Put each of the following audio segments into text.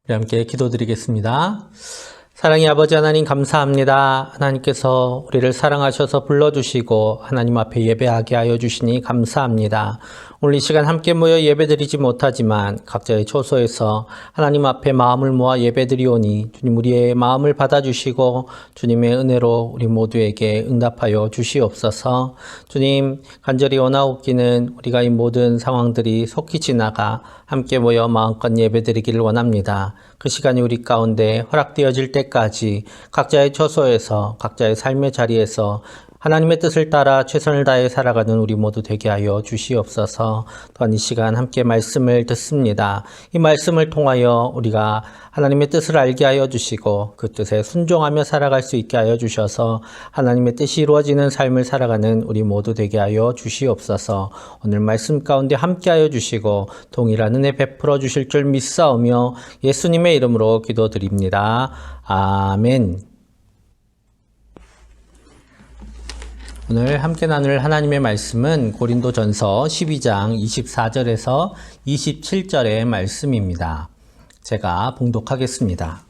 우리 함께 기도드리겠습니다. 사랑의 아버지 하나님 감사합니다. 하나님께서 우리를 사랑하셔서 불러주시고 하나님 앞에 예배하게 하여 주시니 감사합니다. 오늘 이 시간 함께 모여 예배드리지 못하지만 각자의 처소에서 하나님 앞에 마음을 모아 예배드리오니 주님 우리의 마음을 받아주시고 주님의 은혜로 우리 모두에게 응답하여 주시옵소서. 주님 간절히 원하옵기는 우리가 이 모든 상황들이 속히 지나가 함께 모여 마음껏 예배드리기를 원합니다. 그 시간이 우리 가운데 허락되어질 때까지 각자의 처소에서 각자의 삶의 자리에서 하나님의 뜻을 따라 최선을 다해 살아가는 우리 모두 되게 하여 주시옵소서. 또한 이 시간 함께 말씀을 듣습니다. 이 말씀을 통하여 우리가 하나님의 뜻을 알게 하여 주시고 그 뜻에 순종하며 살아갈 수 있게 하여 주셔서 하나님의 뜻이 이루어지는 삶을 살아가는 우리 모두 되게 하여 주시옵소서. 오늘 말씀 가운데 함께 하여 주시고 동일한 은혜 베풀어 주실 줄 믿사오며 예수님의 이름으로 기도드립니다. 아멘. 오늘 함께 나눌 하나님의 말씀은 고린도전서 12장 24절에서 27절의 말씀입니다. 제가 봉독하겠습니다.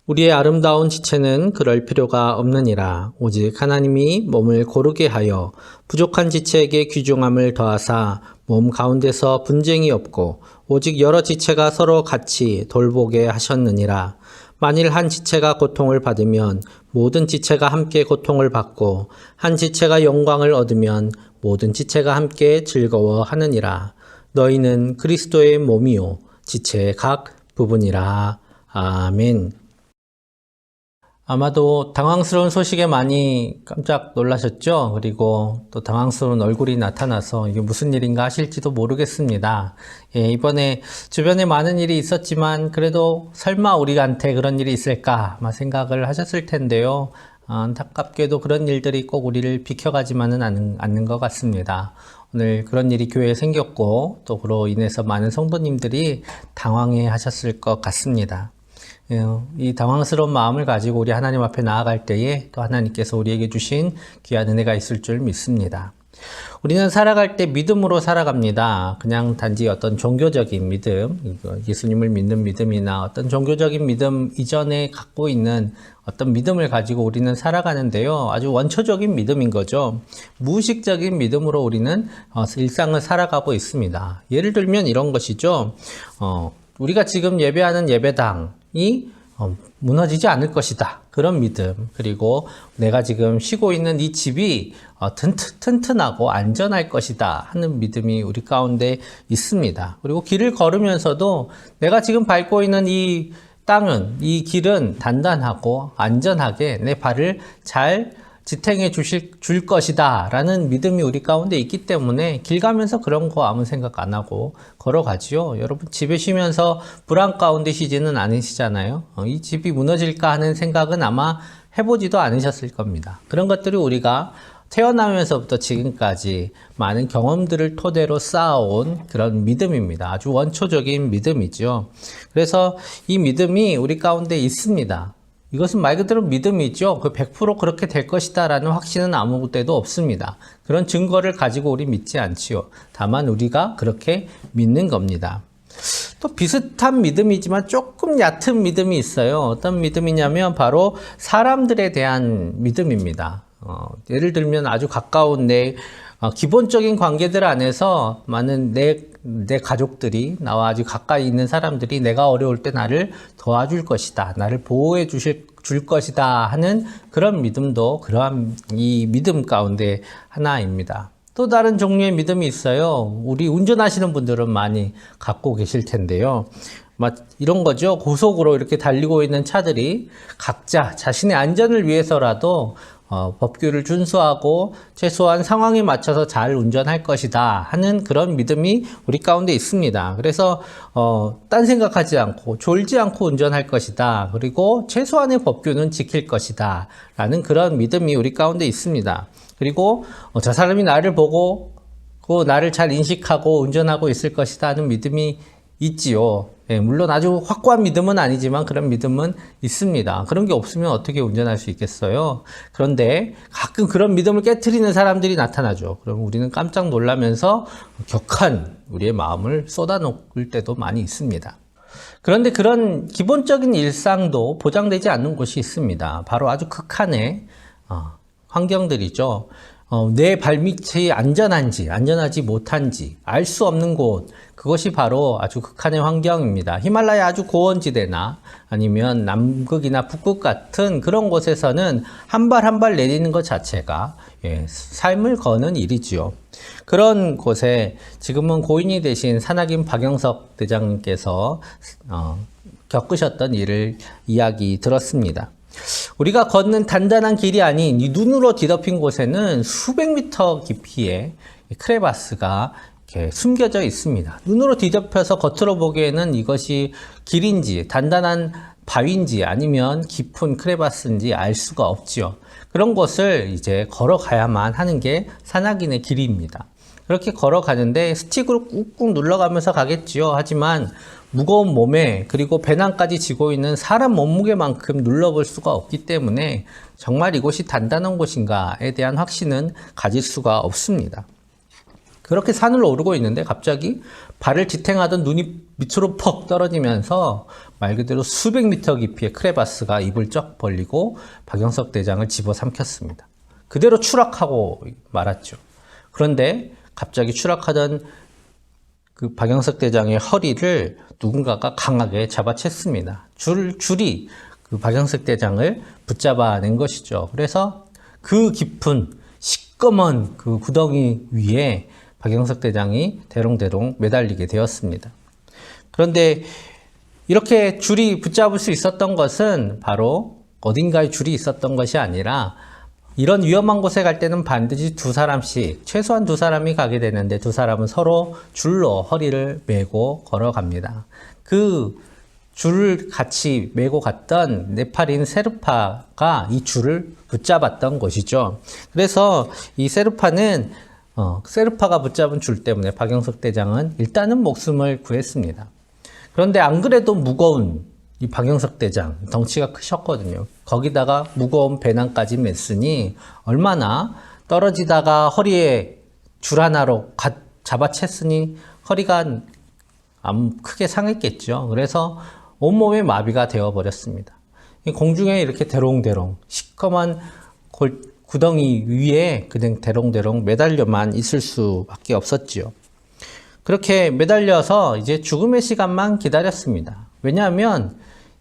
우리의 아름다운 지체는 그럴 필요가 없느니라. 오직 하나님이 몸을 고르게 하여 부족한 지체에게 귀중함을 더하사 몸 가운데서 분쟁이 없고 오직 여러 지체가 서로 같이 돌보게 하셨느니라. 만일 한 지체가 고통을 받으면 모든 지체가 함께 고통을 받고 한 지체가 영광을 얻으면 모든 지체가 함께 즐거워하느니라. 너희는 그리스도의 몸이요 지체의 각 부분이라. 아멘. 아마도 당황스러운 소식에 많이 깜짝 놀라셨죠? 그리고 또 당황스러운 얼굴이 나타나서 이게 무슨 일인가 하실지도 모르겠습니다. 이번에 주변에 많은 일이 있었지만 그래도 설마 우리한테 그런 일이 있을까 아마 생각을 하셨을 텐데요. 안타깝게도 그런 일들이 꼭 우리를 비켜가지만은 않는 것 같습니다. 오늘 그런 일이 교회에 생겼고 또 그로 인해서 많은 성도님들이 당황해 하셨을 것 같습니다. 이 당황스러운 마음을 가지고 우리 하나님 앞에 나아갈 때에 또 하나님께서 우리에게 주신 귀한 은혜가 있을 줄 믿습니다. 우리는 살아갈 때 믿음으로 살아갑니다. 그냥 단지 어떤 종교적인 믿음, 예수님을 믿는 믿음이나 어떤 종교적인 믿음 이전에 갖고 있는 어떤 믿음을 가지고 우리는 살아가는데요. 아주 원초적인 믿음인 거죠. 무의식적인 믿음으로 우리는 일상을 살아가고 있습니다. 예를 들면 이런 것이죠. 우리가 지금 예배하는 예배당이 무너지지 않을 것이다. 그런 믿음. 그리고 내가 지금 쉬고 있는 이 집이 튼튼하고 안전할 것이다 하는 믿음이 우리 가운데 있습니다. 그리고 길을 걸으면서도 내가 지금 밟고 있는 이 땅은, 이 길은 단단하고 안전하게 내 발을 잘 지탱해 줄 것이다 라는 믿음이 우리 가운데 있기 때문에 길 가면서 그런 거 아무 생각 안 하고 걸어가지요. 여러분 집에 쉬면서 불안 가운데 쉬지는 않으시잖아요. 이 집이 무너질까 하는 생각은 아마 해보지도 않으셨을 겁니다. 그런 것들이 우리가 태어나면서부터 지금까지 많은 경험들을 토대로 쌓아온 그런 믿음입니다. 아주 원초적인 믿음이죠. 그래서 이 믿음이 우리 가운데 있습니다. 이것은 말 그대로 믿음이죠. 100% 그렇게 될 것이다 라는 확신은 아무 때도 없습니다. 그런 증거를 가지고 우리 믿지 않지요. 다만 우리가 그렇게 믿는 겁니다. 또 비슷한 믿음이지만 조금 얕은 믿음이 있어요. 어떤 믿음이냐면 바로 사람들에 대한 믿음입니다. 예를 들면 아주 가까운 내 기본적인 관계들 안에서 많은 내 가족들이 나와 아주 가까이 있는 사람들이 내가 어려울 때 나를 도와줄 것이다. 나를 보호해 줄 것이다 하는 그런 믿음도 그러한 이 믿음 가운데 하나입니다. 또 다른 종류의 믿음이 있어요. 우리 운전하시는 분들은 많이 갖고 계실 텐데요. 이런 거죠. 고속으로 이렇게 달리고 있는 차들이 각자 자신의 안전을 위해서라도 법규를 준수하고 최소한 상황에 맞춰서 잘 운전할 것이다 하는 그런 믿음이 우리 가운데 있습니다. 그래서 딴 생각하지 않고 졸지 않고 운전할 것이다. 그리고 최소한의 법규는 지킬 것이다 라는 그런 믿음이 우리 가운데 있습니다. 그리고 저 사람이 나를 보고 나를 잘 인식하고 운전하고 있을 것이다 하는 믿음이 있지요. 물론 아주 확고한 믿음은 아니지만 그런 믿음은 있습니다. 그런 게 없으면 어떻게 운전할 수 있겠어요? 그런데 가끔 그런 믿음을 깨트리는 사람들이 나타나죠. 그럼 우리는 깜짝 놀라면서 격한 우리의 마음을 쏟아놓을 때도 많이 있습니다. 그런데 그런 기본적인 일상도 보장되지 않는 곳이 있습니다. 바로 아주 극한의 환경들이죠. 내 발밑이 안전한지 안전하지 못한지 알 수 없는 곳, 그것이 바로 아주 극한의 환경입니다. 히말라야 아주 고원지대나 아니면 남극이나 북극 같은 그런 곳에서는 한 발 한 발 내리는 것 자체가 삶을 거는 일이지요. 그런 곳에 지금은 고인이 되신 산악인 박영석 대장님께서 겪으셨던 일을 이야기 들었습니다. 우리가 걷는 단단한 길이 아닌 이 눈으로 뒤덮인 곳에는 수백 미터 깊이의 크레바스가 이렇게 숨겨져 있습니다. 눈으로 뒤덮여서 겉으로 보기에는 이것이 길인지 단단한 바위인지 아니면 깊은 크레바스인지 알 수가 없지요. 그런 곳을 이제 걸어가야만 하는 게 산악인의 길입니다. 그렇게 걸어가는데 스틱으로 꾹꾹 눌러가면서 가겠지요. 하지만 무거운 몸에 그리고 배낭까지 지고 있는 사람 몸무게만큼 눌러볼 수가 없기 때문에 정말 이곳이 단단한 곳인가에 대한 확신은 가질 수가 없습니다. 그렇게 산을 오르고 있는데 갑자기 발을 지탱하던 눈이 밑으로 퍽 떨어지면서 말 그대로 수백 미터 깊이의 크레바스가 입을 쩍 벌리고 박영석 대장을 집어삼켰습니다. 그대로 추락하고 말았죠. 그런데 갑자기 추락하던 그 박영석 대장의 허리를 누군가가 강하게 잡아챘습니다. 줄이 그 박영석 대장을 붙잡아낸 것이죠. 그래서 그 깊은 시꺼먼 그 구덩이 위에 박영석 대장이 대롱대롱 매달리게 되었습니다. 그런데 이렇게 줄이 붙잡을 수 있었던 것은 바로 어딘가에 줄이 있었던 것이 아니라 이런 위험한 곳에 갈 때는 반드시 두 사람씩, 최소한 두 사람이 가게 되는데 두 사람은 서로 줄로 허리를 메고 걸어갑니다. 그 줄을 같이 메고 갔던 네팔인 세르파가 이 줄을 붙잡았던 것이죠. 그래서 이 세르파가 붙잡은 줄 때문에 박영석 대장은 일단은 목숨을 구했습니다. 그런데 안 그래도 무거운 이 박영석 대장, 덩치가 크셨거든요. 거기다가 무거운 배낭까지 맸으니 얼마나 떨어지다가 허리에 줄 하나로 잡아챘으니 허리가 크게 상했겠죠. 그래서 온몸에 마비가 되어버렸습니다. 공중에 이렇게 대롱대롱 시커먼 구덩이 위에 그냥 대롱대롱 매달려만 있을 수밖에 없었지요. 그렇게 매달려서 이제 죽음의 시간만 기다렸습니다. 왜냐하면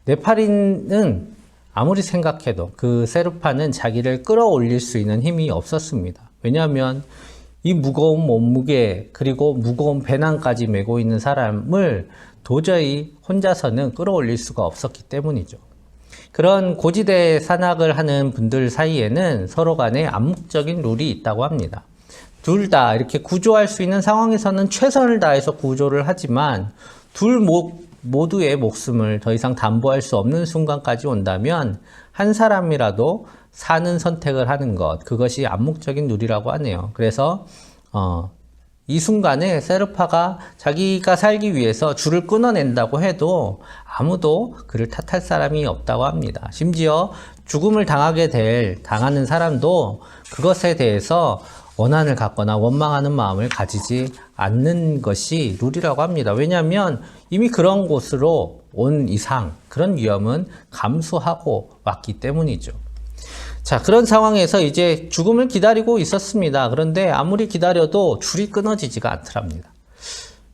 네팔인은 아무리 생각해도 그 세르파는 자기를 끌어올릴 수 있는 힘이 없었습니다. 왜냐하면 이 무거운 몸무게 그리고 무거운 배낭까지 메고 있는 사람을 도저히 혼자서는 끌어올릴 수가 없었기 때문이죠. 그런 고지대 산악을 하는 분들 사이에는 서로 간에 암묵적인 룰이 있다고 합니다. 둘 다 이렇게 구조할 수 있는 상황에서는 최선을 다해서 구조를 하지만 모두의 목숨을 더 이상 담보할 수 없는 순간까지 온다면 한 사람이라도 사는 선택을 하는 것, 그것이 암묵적인 룰이라고 하네요. 그래서 이 순간에 세르파가 자기가 살기 위해서 줄을 끊어낸다고 해도 아무도 그를 탓할 사람이 없다고 합니다. 심지어 죽음을 당하는 사람도 그것에 대해서 원한을 갖거나 원망하는 마음을 가지지 않는 것이 룰이라고 합니다. 왜냐하면 이미 그런 곳으로 온 이상 그런 위험은 감수하고 왔기 때문이죠. 자, 그런 상황에서 이제 죽음을 기다리고 있었습니다. 그런데 아무리 기다려도 줄이 끊어지지가 않더랍니다.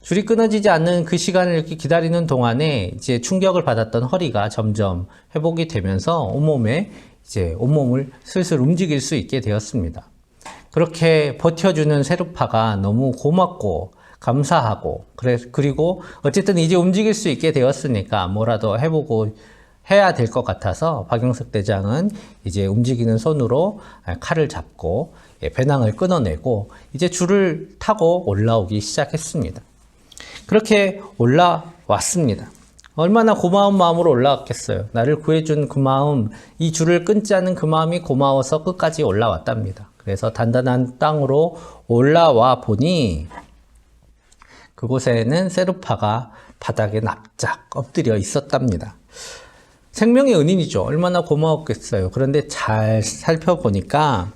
줄이 끊어지지 않는 그 시간을 이렇게 기다리는 동안에 이제 충격을 받았던 허리가 점점 회복이 되면서 온몸을 슬슬 움직일 수 있게 되었습니다. 그렇게 버텨주는 세르파가 너무 고맙고 감사하고 그리고 어쨌든 이제 움직일 수 있게 되었으니까 뭐라도 해보고 해야 될 것 같아서 박영석 대장은 이제 움직이는 손으로 칼을 잡고 배낭을 끊어내고 이제 줄을 타고 올라오기 시작했습니다. 그렇게 올라왔습니다. 얼마나 고마운 마음으로 올라왔겠어요. 나를 구해준 그 마음, 이 줄을 끊지 않은 그 마음이 고마워서 끝까지 올라왔답니다. 그래서 단단한 땅으로 올라와 보니 그곳에는 세르파가 바닥에 납작 엎드려 있었답니다. 생명의 은인이죠. 얼마나 고마웠겠어요. 그런데 잘 살펴보니까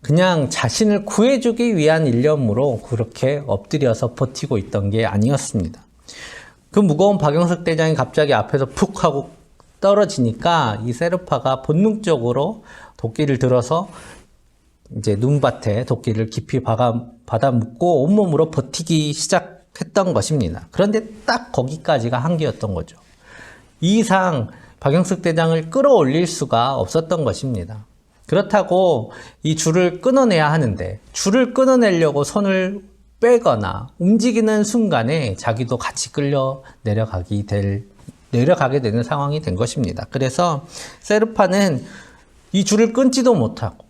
그냥 자신을 구해주기 위한 일념으로 그렇게 엎드려서 버티고 있던 게 아니었습니다. 그 무거운 박영석 대장이 갑자기 앞에서 푹 하고 떨어지니까 이 세르파가 본능적으로 도끼를 들어서 이제 눈밭에 도끼를 깊이 받아 묻고 온몸으로 버티기 시작했던 것입니다. 그런데 딱 거기까지가 한계였던 거죠. 이 이상 박영석 대장을 끌어올릴 수가 없었던 것입니다. 그렇다고 이 줄을 끊어내야 하는데 줄을 끊어내려고 손을 빼거나 움직이는 순간에 자기도 같이 끌려 내려가게 되는 상황이 된 것입니다. 그래서 세르파는 이 줄을 끊지도 못하고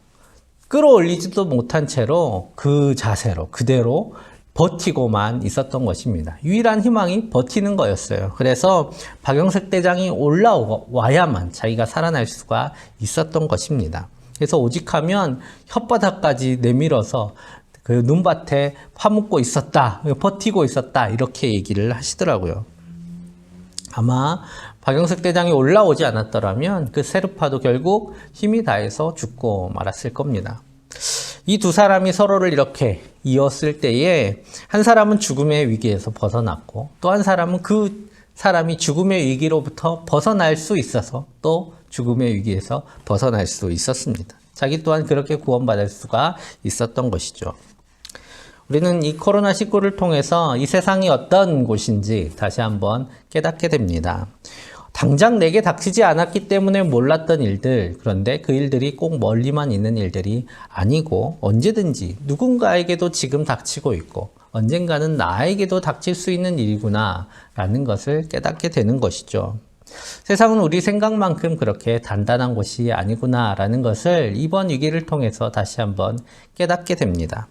끌어올리지도 못한 채로 그 자세로 그대로 버티고만 있었던 것입니다. 유일한 희망이 버티는 거였어요. 그래서 박영석 대장이 올라와야만 자기가 살아날 수가 있었던 것입니다. 그래서 오직하면 혓바닥까지 내밀어서 그 눈밭에 파묻고 있었다, 버티고 있었다, 이렇게 얘기를 하시더라고요. 아마 박영석 대장이 올라오지 않았더라면 그 세르파도 결국 힘이 다해서 죽고 말았을 겁니다. 이 두 사람이 서로를 이렇게 이었을 때에 한 사람은 죽음의 위기에서 벗어났고 또 한 사람은 그 사람이 죽음의 위기로부터 벗어날 수 있어서 또 죽음의 위기에서 벗어날 수 있었습니다. 자기 또한 그렇게 구원받을 수가 있었던 것이죠. 우리는 이 코로나19를 통해서 이 세상이 어떤 곳인지 다시 한번 깨닫게 됩니다. 당장 내게 닥치지 않았기 때문에 몰랐던 일들, 그런데 그 일들이 꼭 멀리만 있는 일들이 아니고 언제든지 누군가에게도 지금 닥치고 있고 언젠가는 나에게도 닥칠 수 있는 일이구나 라는 것을 깨닫게 되는 것이죠. 세상은 우리 생각만큼 그렇게 단단한 곳이 아니구나 라는 것을 이번 위기를 통해서 다시 한번 깨닫게 됩니다.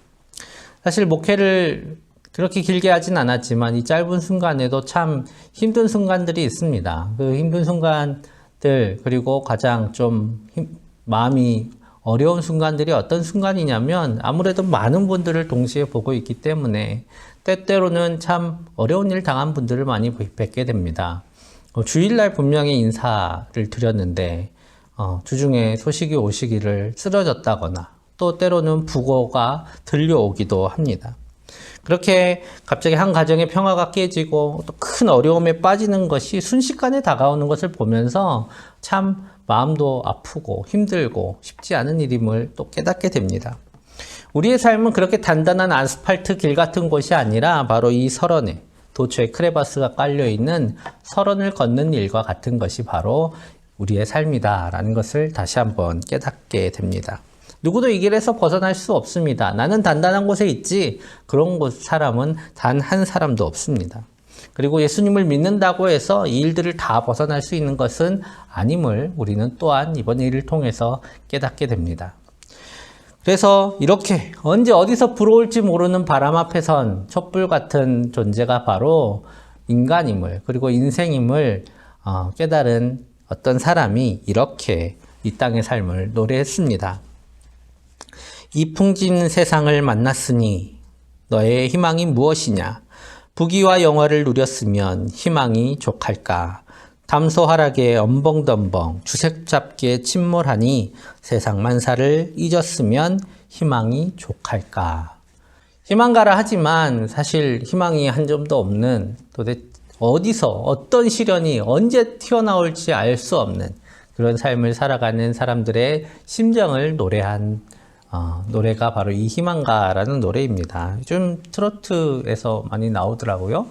사실 목회를 그렇게 길게 하진 않았지만 이 짧은 순간에도 참 힘든 순간들이 있습니다. 그 힘든 순간들, 그리고 가장 좀 마음이 어려운 순간들이 어떤 순간이냐면 아무래도 많은 분들을 동시에 보고 있기 때문에 때때로는 참 어려운 일 당한 분들을 많이 뵙게 됩니다. 주일날 분명히 인사를 드렸는데 주중에 소식이 오시기를 쓰러졌다거나 또 때로는 부고가 들려오기도 합니다. 그렇게 갑자기 한 가정의 평화가 깨지고 또 큰 어려움에 빠지는 것이 순식간에 다가오는 것을 보면서 참 마음도 아프고 힘들고 쉽지 않은 일임을 또 깨닫게 됩니다. 우리의 삶은 그렇게 단단한 아스팔트 길 같은 곳이 아니라 바로 이 설원에 도처에 크레바스가 깔려있는 설원을 걷는 일과 같은 것이 바로 우리의 삶이다라는 것을 다시 한번 깨닫게 됩니다. 누구도 이 길에서 벗어날 수 없습니다. 나는 단단한 곳에 있지 그런 사람은 단 한 사람도 없습니다. 그리고 예수님을 믿는다고 해서 이 일들을 다 벗어날 수 있는 것은 아님을 우리는 또한 이번 일을 통해서 깨닫게 됩니다. 그래서 이렇게 언제 어디서 불어올지 모르는 바람 앞에 선 촛불 같은 존재가 바로 인간임을, 그리고 인생임을 깨달은 어떤 사람이 이렇게 이 땅의 삶을 노래했습니다. 이 풍진 세상을 만났으니 너의 희망이 무엇이냐? 부귀와 영화를 누렸으면 희망이 족할까? 담소하락에 엄벙덤벙 주색잡기에 침몰하니 세상 만사를 잊었으면 희망이 족할까? 희망가라 하지만 사실 희망이 한 점도 없는, 도대체 어디서 어떤 시련이 언제 튀어나올지 알 수 없는 그런 삶을 살아가는 사람들의 심정을 노래한 노래가 바로 이 희망가라는 노래입니다. 요즘 트로트에서 많이 나오더라고요.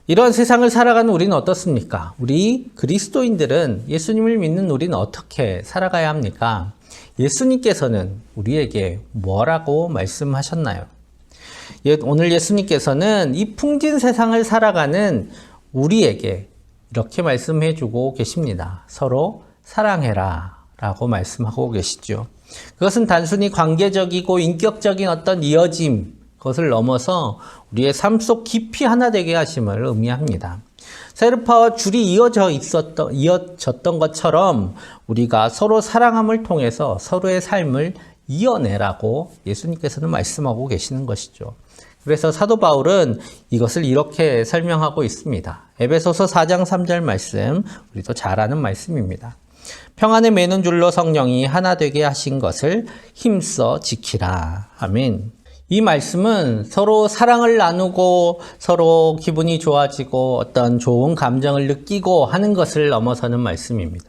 이런 세상을 살아가는 우리는 어떻습니까? 우리 그리스도인들은, 예수님을 믿는 우리는 어떻게 살아가야 합니까? 예수님께서는 우리에게 뭐라고 말씀하셨나요? 오늘 예수님께서는 이 풍진 세상을 살아가는 우리에게 이렇게 말씀해주고 계십니다. 서로 사랑해라 라고 말씀하고 계시죠. 그것은 단순히 관계적이고 인격적인 어떤 이어짐, 그것을 넘어서 우리의 삶 속 깊이 하나 되게 하심을 의미합니다. 세르파와 줄이 이어졌던 것처럼 우리가 서로 사랑함을 통해서 서로의 삶을 이어내라고 예수님께서는 말씀하고 계시는 것이죠. 그래서 사도 바울은 이것을 이렇게 설명하고 있습니다. 에베소서 4장 3절 말씀, 우리도 잘 아는 말씀입니다. 평안에 매는 줄로 성령이 하나 되게 하신 것을 힘써 지키라. 아멘. 이 말씀은 서로 사랑을 나누고 서로 기분이 좋아지고 어떤 좋은 감정을 느끼고 하는 것을 넘어서는 말씀입니다.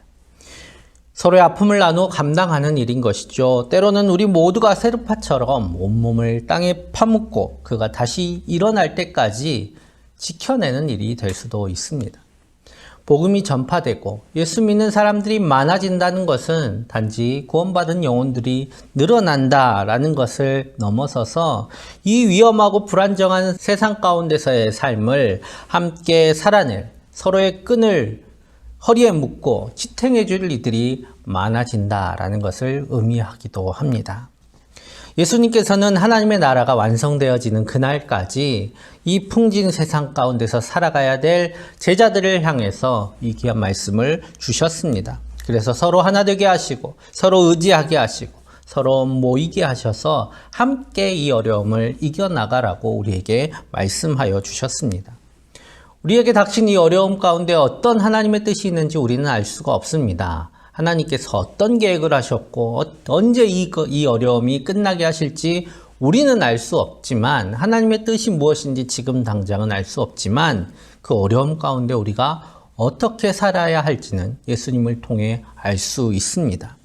서로의 아픔을 나누어 감당하는 일인 것이죠. 때로는 우리 모두가 세르파처럼 온몸을 땅에 파묻고 그가 다시 일어날 때까지 지켜내는 일이 될 수도 있습니다. 복음이 전파되고 예수 믿는 사람들이 많아진다는 것은 단지 구원받은 영혼들이 늘어난다라는 것을 넘어서서 이 위험하고 불안정한 세상 가운데서의 삶을 함께 살아낼 서로의 끈을 허리에 묶고 지탱해 줄 이들이 많아진다라는 것을 의미하기도 합니다. 예수님께서는 하나님의 나라가 완성되어지는 그날까지 이 풍진 세상 가운데서 살아가야 될 제자들을 향해서 이 귀한 말씀을 주셨습니다. 그래서 서로 하나 되게 하시고 서로 의지하게 하시고 서로 모이게 하셔서 함께 이 어려움을 이겨나가라고 우리에게 말씀하여 주셨습니다. 우리에게 닥친 이 어려움 가운데 어떤 하나님의 뜻이 있는지 우리는 알 수가 없습니다. 하나님께서 어떤 계획을 하셨고 언제 이 어려움이 끝나게 하실지 우리는 알 수 없지만 하나님의 뜻이 무엇인지 지금 당장은 알 수 없지만 그 어려움 가운데 우리가 어떻게 살아야 할지는 예수님을 통해 알 수 있습니다.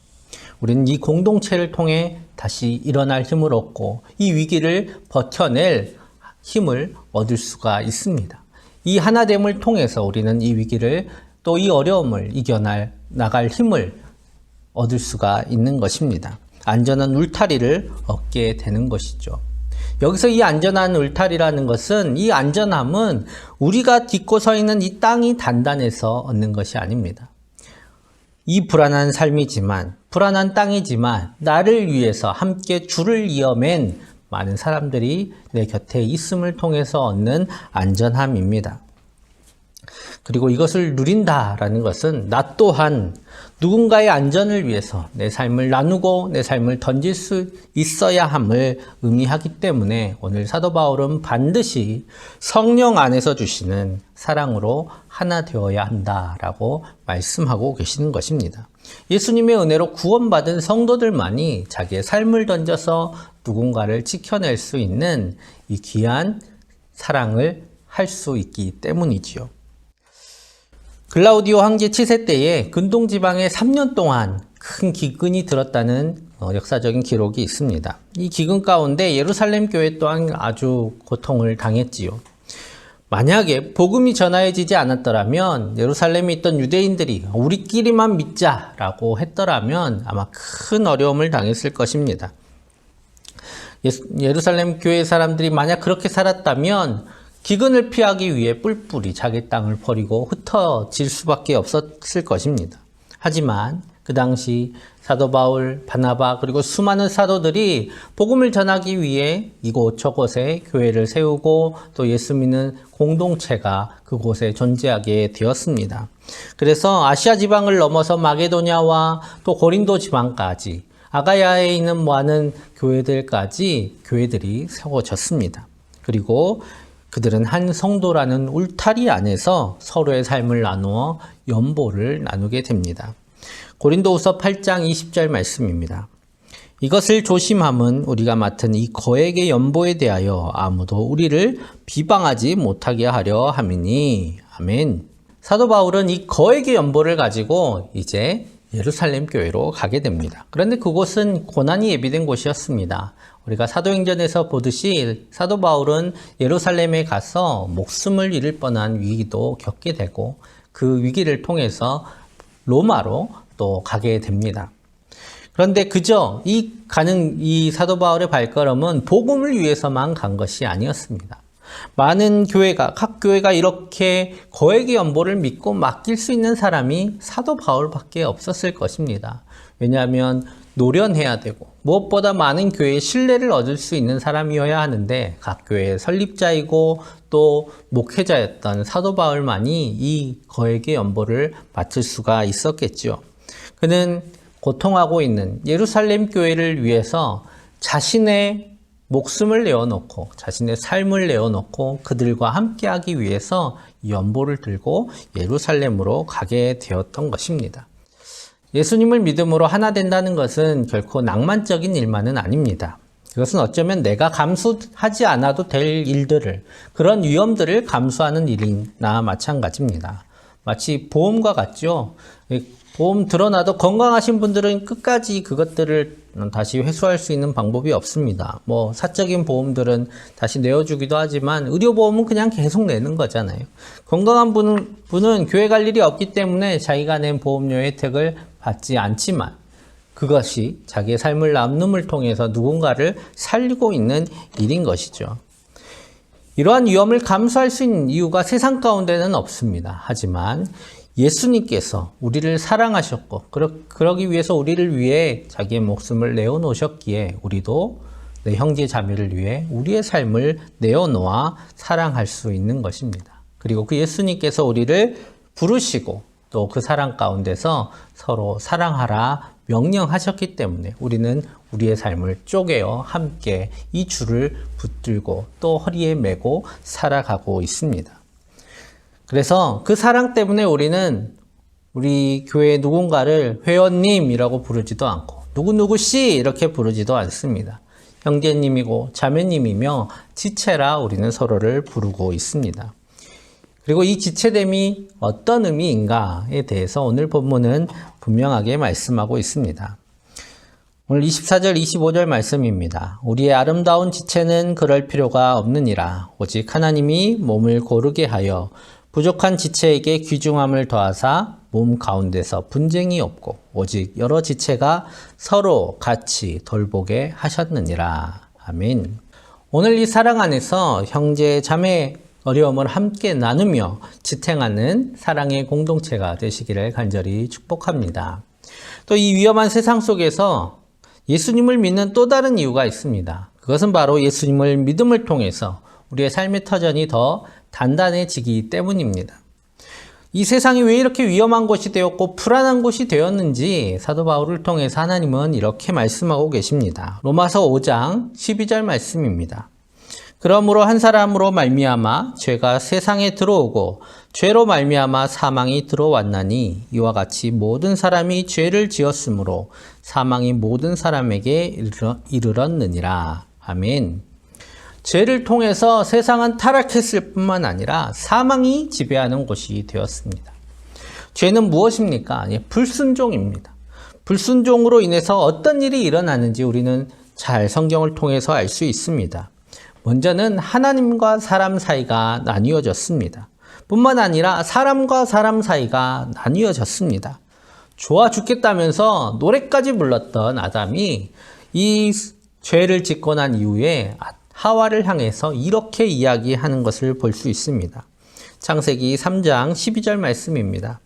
우리는 이 공동체를 통해 다시 일어날 힘을 얻고 이 위기를 버텨낼 힘을 얻을 수가 있습니다. 이 하나됨을 통해서 우리는 이 위기를 또 이 어려움을 나갈 힘을 얻을 수가 있는 것입니다. 안전한 울타리를 얻게 되는 것이죠. 여기서 이 안전한 울타리라는 것은 이 안전함은 우리가 딛고 서 있는 이 땅이 단단해서 얻는 것이 아닙니다. 이 불안한 삶이지만 불안한 땅이지만 나를 위해서 함께 줄을 이어맨 많은 사람들이 내 곁에 있음을 통해서 얻는 안전함입니다. 그리고 이것을 누린다라는 것은 나 또한 누군가의 안전을 위해서 내 삶을 나누고 내 삶을 던질 수 있어야 함을 의미하기 때문에 오늘 사도 바울은 반드시 성령 안에서 주시는 사랑으로 하나 되어야 한다라고 말씀하고 계시는 것입니다. 예수님의 은혜로 구원받은 성도들만이 자기의 삶을 던져서 누군가를 지켜낼 수 있는 이 귀한 사랑을 할 수 있기 때문이지요. 글라우디오 황제 치세 때에 근동 지방에 3년 동안 큰 기근이 들었다는 역사적인 기록이 있습니다. 이 기근 가운데 예루살렘 교회 또한 아주 고통을 당했지요. 만약에 복음이 전하여지지 않았더라면 예루살렘에 있던 유대인들이 우리끼리만 믿자라고 했더라면 아마 큰 어려움을 당했을 것입니다. 예루살렘 교회 사람들이 만약 그렇게 살았다면 기근을 피하기 위해 뿔뿔이 자기 땅을 버리고 흩어질 수밖에 없었을 것입니다. 하지만 그 당시 사도 바울, 바나바 그리고 수많은 사도들이 복음을 전하기 위해 이곳 저곳에 교회를 세우고 또 예수 믿는 공동체가 그곳에 존재하게 되었습니다. 그래서 아시아 지방을 넘어서 마게도냐와 또 고린도 지방까지 아가야에 있는 많은 교회들이 세워졌습니다. 그리고 그들은 한 성도라는 울타리 안에서 서로의 삶을 나누어 연보를 나누게 됩니다. 고린도후서 8장 20절 말씀입니다. 이것을 조심함은 우리가 맡은 이 거액의 연보에 대하여 아무도 우리를 비방하지 못하게 하려 함이니. 아멘. 사도 바울은 이 거액의 연보를 가지고 이제 예루살렘 교회로 가게 됩니다. 그런데 그곳은 고난이 예비된 곳이었습니다. 우리가 사도행전에서 보듯이 사도 바울은 예루살렘에 가서 목숨을 잃을 뻔한 위기도 겪게 되고 그 위기를 통해서 로마로 또 가게 됩니다. 그런데 그저 이 사도 바울의 발걸음은 복음을 위해서만 간 것이 아니었습니다. 많은 각 교회가 이렇게 거액의 연보를 믿고 맡길 수 있는 사람이 사도 바울밖에 없었을 것입니다. 왜냐하면 노련해야 되고 무엇보다 많은 교회의 신뢰를 얻을 수 있는 사람이어야 하는데 각 교회의 설립자이고 또 목회자였던 사도 바울만이 이 거액의 연보를 맡을 수가 있었겠죠. 그는 고통하고 있는 예루살렘 교회를 위해서 자신의 목숨을 내어놓고 자신의 삶을 내어놓고 그들과 함께하기 위해서 연보를 들고 예루살렘으로 가게 되었던 것입니다. 예수님을 믿음으로 하나 된다는 것은 결코 낭만적인 일만은 아닙니다. 그것은 어쩌면 내가 감수하지 않아도 될 일들을, 그런 위험들을 감수하는 일이나 마찬가지입니다. 마치 보험과 같죠. 보험 들어놔도 건강하신 분들은 끝까지 그것들을 다시 회수할 수 있는 방법이 없습니다. 뭐 사적인 보험들은 다시 내어주기도 하지만 의료보험은 그냥 계속 내는 거잖아요. 건강한 분은 교회 갈 일이 없기 때문에 자기가 낸 보험료 혜택을 받지 않지만 그것이 자기의 삶을 남눔을 통해서 누군가를 살리고 있는 일인 것이죠. 이러한 위험을 감수할 수 있는 이유가 세상 가운데는 없습니다. 하지만 예수님께서 우리를 사랑하셨고 그러기 위해서 우리를 위해 자기의 목숨을 내어놓으셨기에 우리도 내 형제 자매를 위해 우리의 삶을 내어놓아 사랑할 수 있는 것입니다. 그리고 그 예수님께서 우리를 부르시고 또 그 사랑 가운데서 서로 사랑하라 명령하셨기 때문에 우리는 우리의 삶을 쪼개어 함께 이 줄을 붙들고 또 허리에 메고 살아가고 있습니다. 그래서 그 사랑 때문에 우리는 우리 교회 누군가를 회원님이라고 부르지도 않고 누구누구씨 이렇게 부르지도 않습니다. 형제님이고 자매님이며 지체라 우리는 서로를 부르고 있습니다. 그리고 이 지체됨이 어떤 의미인가에 대해서 오늘 본문은 분명하게 말씀하고 있습니다. 오늘 24절 25절 말씀입니다. 우리의 아름다운 지체는 그럴 필요가 없느니라. 오직 하나님이 몸을 고르게 하여 부족한 지체에게 귀중함을 더하사 몸 가운데서 분쟁이 없고 오직 여러 지체가 서로 같이 돌보게 하셨느니라. 아멘. 오늘 이 사랑 안에서 형제 자매 어려움을 함께 나누며 지탱하는 사랑의 공동체가 되시기를 간절히 축복합니다. 또 이 위험한 세상 속에서 예수님을 믿는 또 다른 이유가 있습니다. 그것은 바로 예수님을 믿음을 통해서 우리의 삶의 터전이 더 단단해지기 때문입니다. 이 세상이 왜 이렇게 위험한 곳이 되었고 불안한 곳이 되었는지 사도 바울을 통해서 하나님은 이렇게 말씀하고 계십니다. 로마서 5장 12절 말씀입니다. 그러므로 한 사람으로 말미암아 죄가 세상에 들어오고 죄로 말미암아 사망이 들어왔나니 이와 같이 모든 사람이 죄를 지었으므로 사망이 모든 사람에게 이르렀느니라. 아멘. 죄를 통해서 세상은 타락했을 뿐만 아니라 사망이 지배하는 곳이 되었습니다. 죄는 무엇입니까? 불순종입니다. 불순종으로 인해서 어떤 일이 일어나는지 우리는 잘 성경을 통해서 알 수 있습니다. 먼저는 하나님과 사람 사이가 나뉘어졌습니다. 뿐만 아니라 사람과 사람 사이가 나뉘어졌습니다. 좋아 죽겠다면서 노래까지 불렀던 아담이 이 죄를 짓고 난 이후에 하와를 향해서 이렇게 이야기하는 것을 볼 수 있습니다. 창세기 3장 12절 말씀입니다.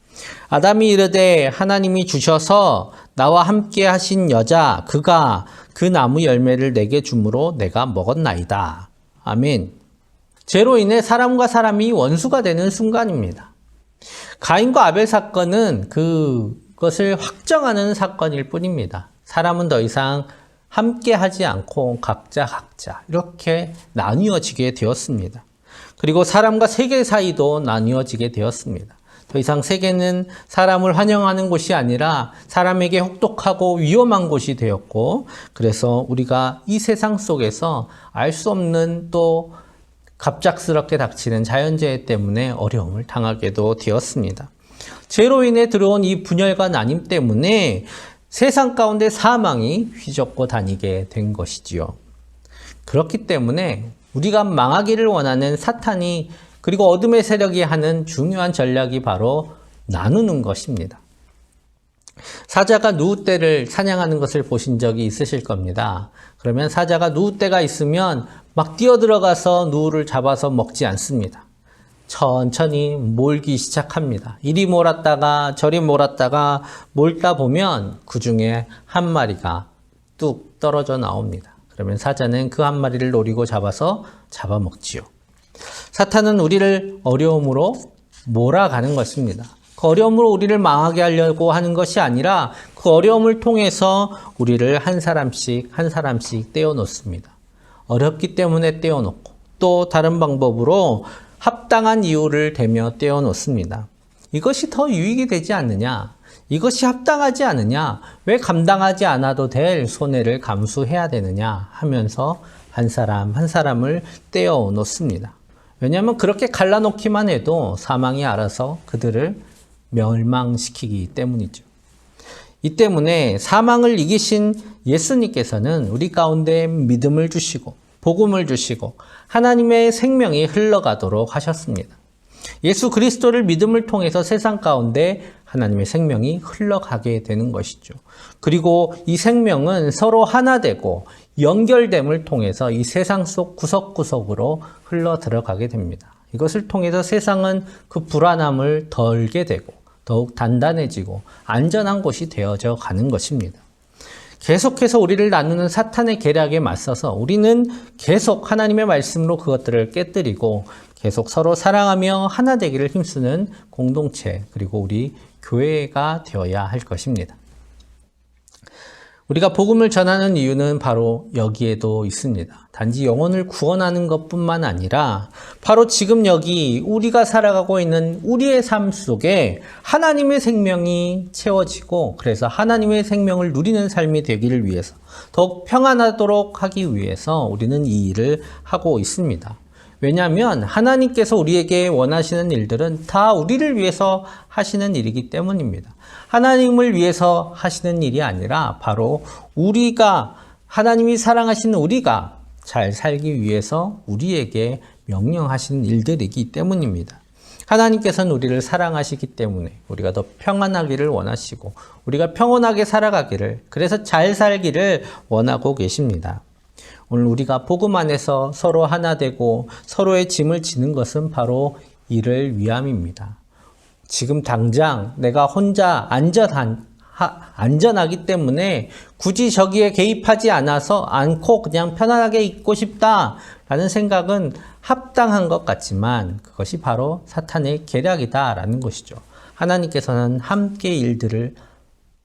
아담이 이르되 하나님이 주셔서 나와 함께 하신 여자 그가 그 나무 열매를 내게 주므로 내가 먹었나이다. 아멘. 죄로 인해 사람과 사람이 원수가 되는 순간입니다. 가인과 아벨 사건은 그것을 확정하는 사건일 뿐입니다. 사람은 더 이상 함께 하지 않고 각자 이렇게 나뉘어지게 되었습니다. 그리고 사람과 세계 사이도 나뉘어지게 되었습니다. 더 이상 세계는 사람을 환영하는 곳이 아니라 사람에게 혹독하고 위험한 곳이 되었고, 그래서 우리가 이 세상 속에서 알 수 없는 또 갑작스럽게 닥치는 자연재해 때문에 어려움을 당하게도 되었습니다. 죄로 인해 들어온 이 분열과 나뉨 때문에 세상 가운데 사망이 휘젓고 다니게 된 것이지요. 그렇기 때문에 우리가 망하기를 원하는 사탄이 그리고 어둠의 세력이 하는 중요한 전략이 바로 나누는 것입니다. 사자가 누우떼를 사냥하는 것을 보신 적이 있으실 겁니다. 그러면 사자가 누우떼가 있으면 막 뛰어들어가서 누우를 잡아서 먹지 않습니다. 천천히 몰기 시작합니다. 이리 몰았다가 저리 몰았다가 몰다 보면 그 중에 한 마리가 뚝 떨어져 나옵니다. 그러면 사자는 그 한 마리를 노리고 잡아먹지요. 사탄은 우리를 어려움으로 몰아가는 것입니다. 그 어려움으로 우리를 망하게 하려고 하는 것이 아니라 그 어려움을 통해서 우리를 한 사람씩 떼어놓습니다. 어렵기 때문에 떼어놓고 또 다른 방법으로 합당한 이유를 대며 떼어놓습니다. 이것이 더 유익이 되지 않느냐? 이것이 합당하지 않느냐? 왜 감당하지 않아도 될 손해를 감수해야 되느냐? 하면서 한 사람 한 사람을 떼어 놓습니다. 왜냐하면 그렇게 갈라놓기만 해도 사망이 알아서 그들을 멸망시키기 때문이죠. 이 때문에 사망을 이기신 예수님께서는 우리 가운데 믿음을 주시고 복음을 주시고 하나님의 생명이 흘러가도록 하셨습니다. 예수 그리스도를 믿음을 통해서 세상 가운데 하나님의 생명이 흘러가게 되는 것이죠. 그리고 이 생명은 서로 하나 되고 연결됨을 통해서 이 세상 속 구석구석으로 흘러 들어가게 됩니다. 이것을 통해서 세상은 그 불안함을 덜게 되고 더욱 단단해지고 안전한 곳이 되어져 가는 것입니다. 계속해서 우리를 나누는 사탄의 계략에 맞서서 우리는 계속 하나님의 말씀으로 그것들을 깨뜨리고 계속 서로 사랑하며 하나 되기를 힘쓰는 공동체 그리고 우리 교회가 되어야 할 것입니다. 우리가 복음을 전하는 이유는 바로 여기에도 있습니다. 단지 영혼을 구원하는 것뿐만 아니라 바로 지금 여기 우리가 살아가고 있는 우리의 삶 속에 하나님의 생명이 채워지고 그래서 하나님의 생명을 누리는 삶이 되기를 위해서 더욱 평안하도록 하기 위해서 우리는 이 일을 하고 있습니다. 왜냐하면 하나님께서 우리에게 원하시는 일들은 다 우리를 위해서 하시는 일이기 때문입니다. 하나님을 위해서 하시는 일이 아니라 바로 우리가 하나님이 사랑하시는 우리가 잘 살기 위해서 우리에게 명령하시는 일들이기 때문입니다. 하나님께서는 우리를 사랑하시기 때문에 우리가 더 평안하기를 원하시고 우리가 평온하게 살아가기를 그래서 잘 살기를 원하고 계십니다. 오늘 우리가 복음 안에서 서로 하나 되고 서로의 짐을 지는 것은 바로 이를 위함입니다. 지금 당장 내가 혼자 안전하기 때문에 굳이 저기에 개입하지 않고 그냥 편안하게 있고 싶다라는 생각은 합당한 것 같지만 그것이 바로 사탄의 계략이다라는 것이죠. 하나님께서는 함께 일들을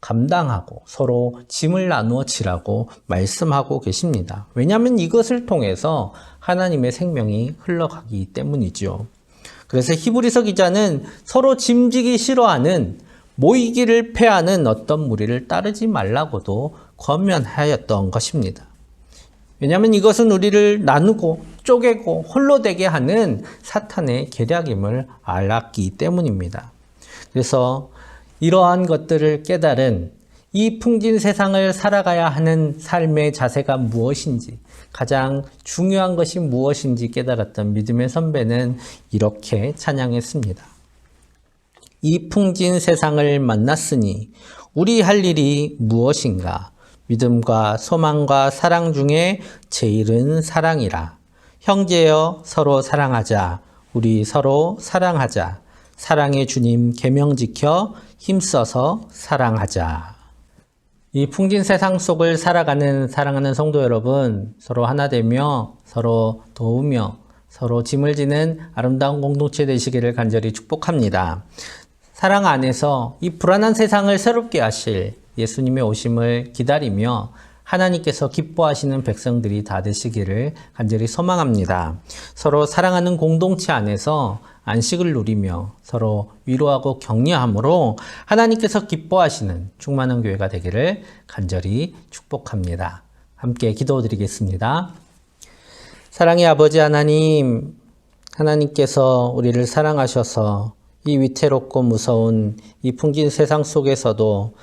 감당하고 서로 짐을 나누어 지라고 말씀하고 계십니다. 왜냐하면 이것을 통해서 하나님의 생명이 흘러가기 때문이죠. 그래서 히브리서 기자는 서로 짐지기 싫어하는 모이기를 패하는 어떤 무리를 따르지 말라고도 권면하였던 것입니다. 왜냐하면 이것은 우리를 나누고 쪼개고 홀로 되게 하는 사탄의 계략임을 알았기 때문입니다. 그래서 이러한 것들을 깨달은 이 풍진 세상을 살아가야 하는 삶의 자세가 무엇인지 가장 중요한 것이 무엇인지 깨달았던 믿음의 선배는 이렇게 찬양했습니다. 이 풍진 세상을 만났으니 우리 할 일이 무엇인가? 믿음과 소망과 사랑 중에 제일은 사랑이라. 형제여 서로 사랑하자. 우리 서로 사랑하자. 사랑의 주님 계명 지켜 힘써서 사랑하자. 이 풍진 세상 속을 살아가는 사랑하는 성도 여러분, 서로 하나 되며 서로 도우며 서로 짐을 지는 아름다운 공동체 되시기를 간절히 축복합니다. 사랑 안에서 이 불안한 세상을 새롭게 하실 예수님의 오심을 기다리며 하나님께서 기뻐하시는 백성들이 다 되시기를 간절히 소망합니다. 서로 사랑하는 공동체 안에서 안식을 누리며 서로 위로하고 격려함으로 하나님께서 기뻐하시는 충만한 교회가 되기를 간절히 축복합니다. 함께 기도드리겠습니다. 사랑의 아버지 하나님, 하나님께서 우리를 사랑하셔서 이 위태롭고 무서운 이 풍진 세상 속에서도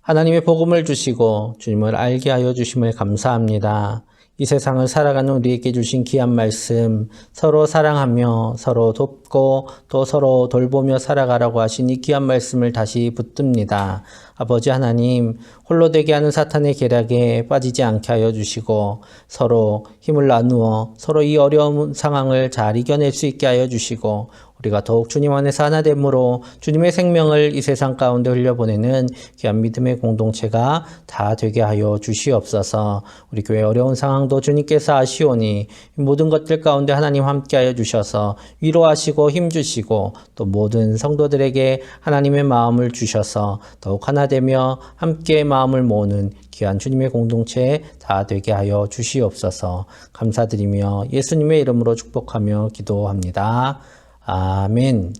하나님의 복음을 주시고 주님을 알게 하여 주심을 감사합니다. 이 세상을 살아가는 우리에게 주신 귀한 말씀, 서로 사랑하며 서로 돕고 또 서로 돌보며 살아가라고 하신 이 귀한 말씀을 다시 붙듭니다. 아버지 하나님, 홀로 되게 하는 사탄의 계략에 빠지지 않게 하여 주시고 서로 힘을 나누어 서로 이 어려운 상황을 잘 이겨낼 수 있게 하여 주시고 우리가 더욱 주님 안에서 하나됨으로 주님의 생명을 이 세상 가운데 흘려보내는 귀한 믿음의 공동체가 다 되게 하여 주시옵소서. 우리 교회 어려운 상황도 주님께서 아시오니 모든 것들 가운데 하나님 함께 하여 주셔서 위로하시고 힘주시고 또 모든 성도들에게 하나님의 마음을 주셔서 더욱 하나되며 함께 마음을 모으는 귀한 주님의 공동체 다 되게 하여 주시옵소서. 감사드리며 예수님의 이름으로 축복하며 기도합니다. 아멘.